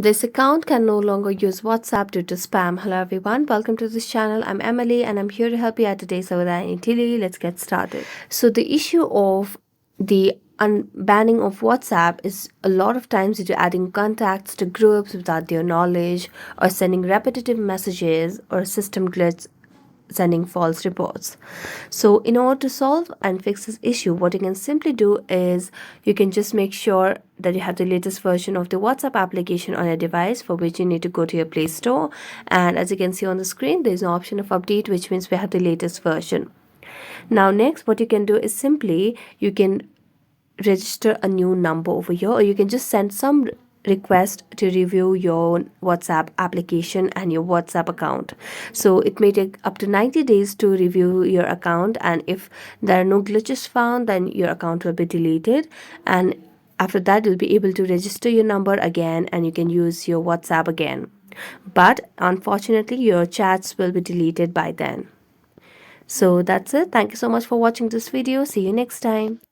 This account can no longer use WhatsApp due to spam. Hello everyone, welcome to this channel. I'm Emily and I'm here to help you out today. So without any delay, let's get started. So the issue of the unbanning of WhatsApp is a lot of times due to adding contacts to groups without their knowledge, or sending repetitive messages, or system glitch sending false reports. So in order to solve and fix this issue, what you can simply do is you can just make sure that you have the latest version of the WhatsApp application on your device, for which you need to go to your Play Store, and as you can see on the screen, there is an option of update, which means we have the latest version. Now next, what you can do is simply you can register a new number over here, or you can just send some request to review your WhatsApp application and your WhatsApp account. So it may take up to 90 days to review your account, and if there are no glitches found, then your account will be deleted, and after that you'll be able to register your number again and you can use your WhatsApp again. But unfortunately your chats will be deleted by then. So that's it. Thank you so much for watching this video. See you next time.